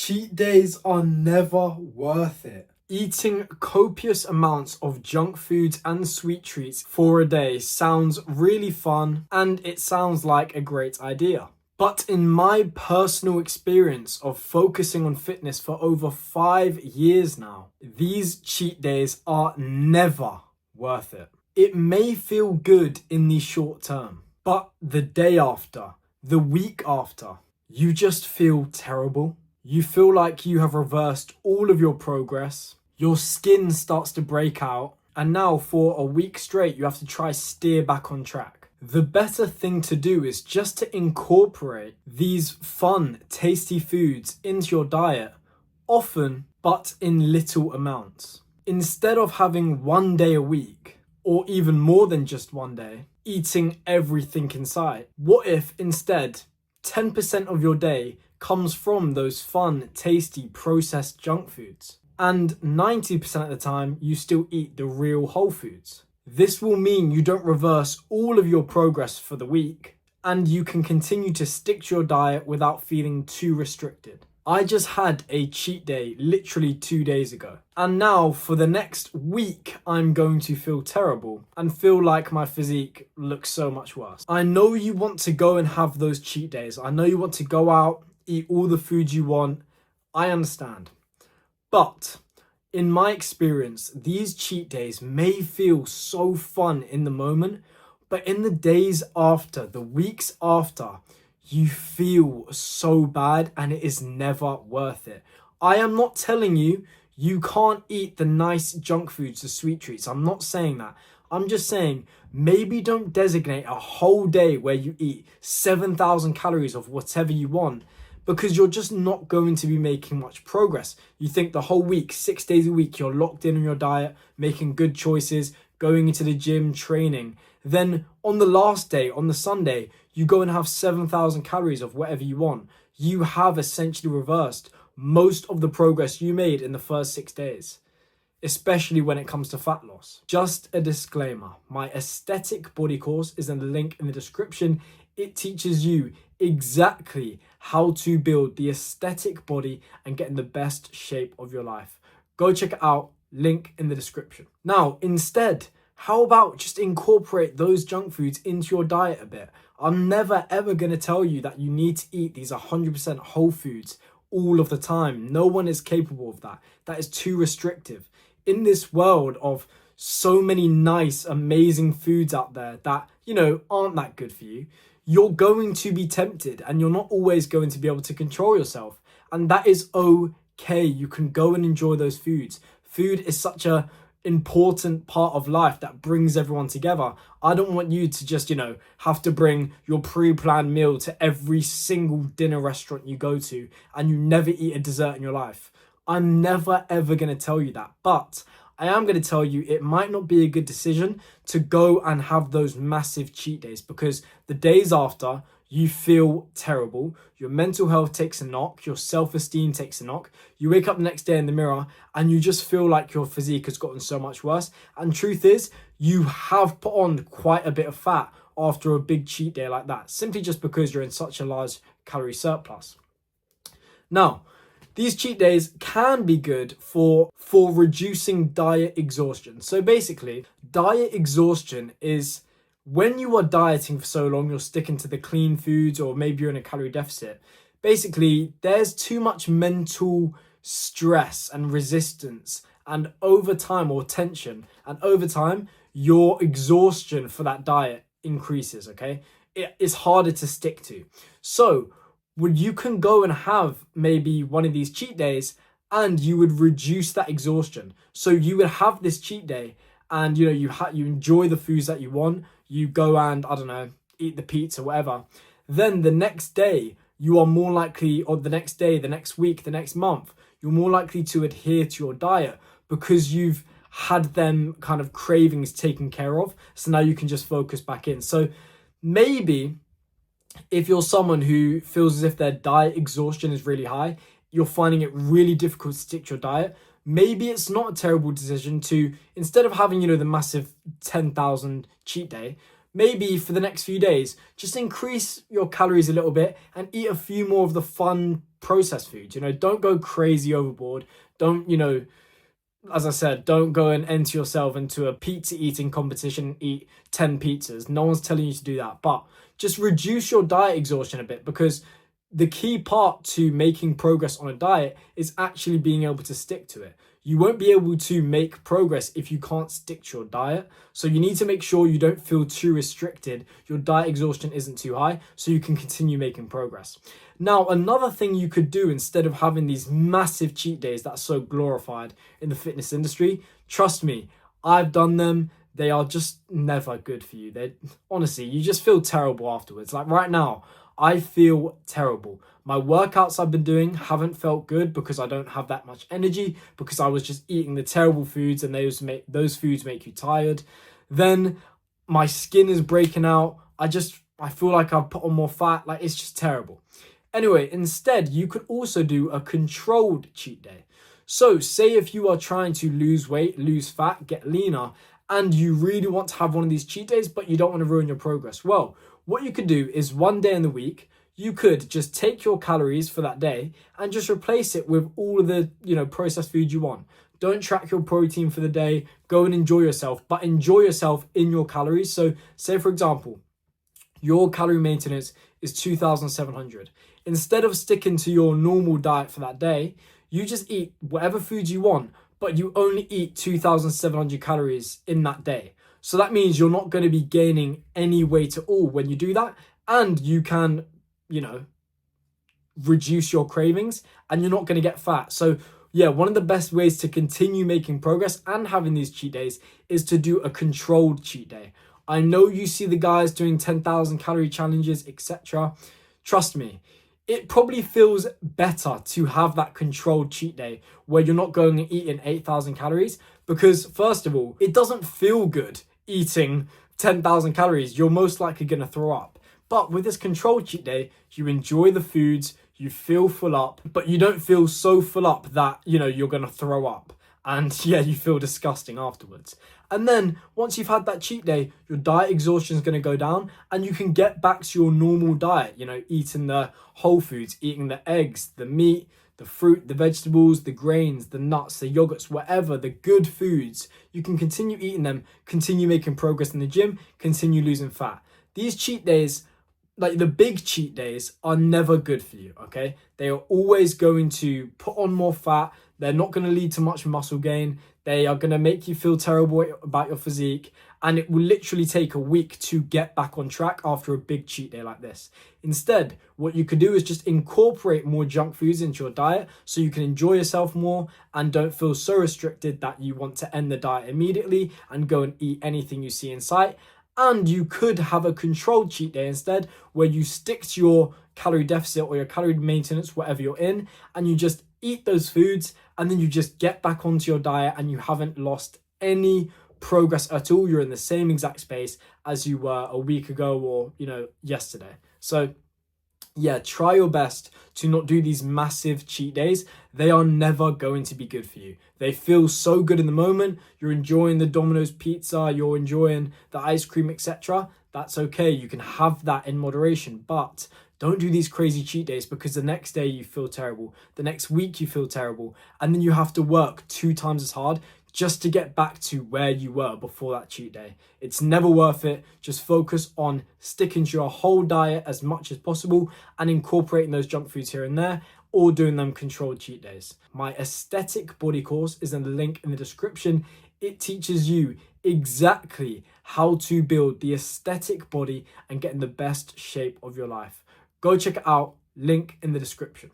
Cheat days are never worth it. Eating copious amounts of junk foods and sweet treats for a day sounds really fun and it sounds like a great idea. But in my personal experience of focusing on fitness for over 5 years now, these cheat days are never worth it. It may feel good in the short term, but the day after, the week after, you just feel terrible. You feel like you have reversed all of your progress. Your skin starts to break out. And now for a week straight, you have to try steer back on track. The better thing to do is just to incorporate these fun, tasty foods into your diet, often, but in little amounts. Instead of having one day a week, or even more than just one day, eating everything in sight, what if instead 10% of your day comes from those fun, tasty, processed junk foods? And 90% of the time, you still eat the real whole foods. This will mean you don't reverse all of your progress for the week, and you can continue to stick to your diet without feeling too restricted. I just had a cheat day literally 2 days ago. And now for the next week, I'm going to feel terrible and feel like my physique looks so much worse. I know you want to go and have those cheat days. I know you want to go out, eat all the food you want. I understand. But in my experience, these cheat days may feel so fun in the moment, but in the days after, the weeks after, you feel so bad and it is never worth it. I am not telling you you can't eat the nice junk foods, the sweet treats. I'm not saying that. I'm just saying maybe don't designate a whole day where you eat 7,000 calories of whatever you want, because you're just not going to be making much progress. You think the whole week, 6 days a week, you're locked in on your diet, making good choices, going into the gym, training. Then on the last day, on the Sunday, you go and have 7,000 calories of whatever you want. You have essentially reversed most of the progress you made in the first 6 days, especially when it comes to fat loss. Just a disclaimer, my aesthetic body course is in the link in the description. It teaches you exactly how to build the aesthetic body and get in the best shape of your life. Go check it out, link in the description. Now, instead, how about just incorporate those junk foods into your diet a bit? I'm never ever going to tell you that you need to eat these 100% whole foods all of the time. No one is capable of that. That is too restrictive. In this world of so many nice, amazing foods out there that, aren't that good for you, you're going to be tempted and you're not always going to be able to control yourself. And that is okay. You can go and enjoy those foods. Food is such a important part of life that brings everyone together. I don't want you to just, have to bring your pre-planned meal to every single dinner restaurant you go to and you never eat a dessert in your life. I'm never ever going to tell you that. But I am going to tell you it might not be a good decision to go and have those massive cheat days, because the days after, you feel terrible, your mental health takes a knock, your self-esteem takes a knock, you wake up the next day in the mirror and you just feel like your physique has gotten so much worse. And truth is, you have put on quite a bit of fat after a big cheat day like that, simply just because you're in such a large calorie surplus. Now, these cheat days can be good for reducing diet exhaustion. So basically, diet exhaustion is when you are dieting for so long, you're sticking to the clean foods, or maybe you're in a calorie deficit. Basically, there's too much mental stress and resistance and over time, or tension. And over time, your exhaustion for that diet increases, okay? It is harder to stick to. So you can go and have maybe one of these cheat days and you would reduce that exhaustion. So you would have this cheat day and you enjoy the foods that you want. You go and, eat the pizza, whatever. Then the next day, you are more likely, or the next day, the next week, the next month, you're more likely to adhere to your diet because you've had them kind of cravings taken care of. So now you can just focus back in. So maybe if you're someone who feels as if their diet exhaustion is really high, you're finding it really difficult to stick to your diet, maybe it's not a terrible decision to, instead of having, the massive 10,000 cheat day, maybe for the next few days, just increase your calories a little bit and eat a few more of the fun processed foods. Don't go crazy overboard. Don't, as I said, don't go and enter yourself into a pizza eating competition and eat 10 pizzas. No one's telling you to do that, but just reduce your diet exhaustion a bit, because the key part to making progress on a diet is actually being able to stick to it. You won't be able to make progress if you can't stick to your diet. So you need to make sure you don't feel too restricted, your diet exhaustion isn't too high, so you can continue making progress. Now, another thing you could do instead of having these massive cheat days that's so glorified in the fitness industry, trust me, I've done them. They are just never good for you. Honestly, you just feel terrible afterwards. Like right now, I feel terrible. My workouts I've been doing haven't felt good because I don't have that much energy, because I was just eating the terrible foods, and those foods make you tired. Then my skin is breaking out. I feel like I've put on more fat. Like, it's just terrible. Anyway, instead, you could also do a controlled cheat day. So say if you are trying to lose weight, lose fat, get leaner, and you really want to have one of these cheat days, but you don't want to ruin your progress. Well, what you could do is one day in the week, you could just take your calories for that day and just replace it with all of the, processed food you want. Don't track your protein for the day. Go and enjoy yourself, but enjoy yourself in your calories. So say, for example, your calorie maintenance is 2,700. Instead of sticking to your normal diet for that day, you just eat whatever food you want, but you only eat 2,700 calories in that day. So that means you're not going to be gaining any weight at all when you do that. And you can, reduce your cravings, and you're not going to get fat. So yeah, one of the best ways to continue making progress and having these cheat days is to do a controlled cheat day. I know you see the guys doing 10,000 calorie challenges, etc. Trust me, it probably feels better to have that controlled cheat day where you're not going and eating 8,000 calories, because first of all, it doesn't feel good eating 10,000 calories. You're most likely going to throw up. But with this controlled cheat day, you enjoy the foods, you feel full up, but you don't feel so full up that, you're going to throw up. And yeah, you feel disgusting afterwards. And then once you've had that cheat day, your diet exhaustion is going to go down, and you can get back to your normal diet, eating the whole foods, eating the eggs, the meat, the fruit, the vegetables, the grains, the nuts, the yogurts, whatever, the good foods. You can continue eating them, continue making progress in the gym, continue losing fat. These cheat days, like the big cheat days, are never good for you, okay? They are always going to put on more fat. They're not going to lead to much muscle gain. They are going to make you feel terrible about your physique. And it will literally take a week to get back on track after a big cheat day like this. Instead, what you could do is just incorporate more junk foods into your diet so you can enjoy yourself more and don't feel so restricted that you want to end the diet immediately and go and eat anything you see in sight. And you could have a controlled cheat day instead, where you stick to your calorie deficit or your calorie maintenance, whatever you're in, and you just eat those foods, and then you just get back onto your diet and you haven't lost any progress at all. You're in the same exact space as you were a week ago or, yesterday. So yeah, try your best to not do these massive cheat days. They are never going to be good for you. They feel so good in the moment. You're enjoying the Domino's pizza, you're enjoying the ice cream, etc. That's okay. You can have that in moderation, but don't do these crazy cheat days, because the next day you feel terrible. The next week you feel terrible. And then you have to work 2 times as hard just to get back to where you were before that cheat day. It's never worth it. Just focus on sticking to your whole diet as much as possible and incorporating those junk foods here and there, or doing them controlled cheat days. My aesthetic body course is in the link in the description. It teaches you exactly how to build the aesthetic body and get in the best shape of your life. Go check it out. Link in the description.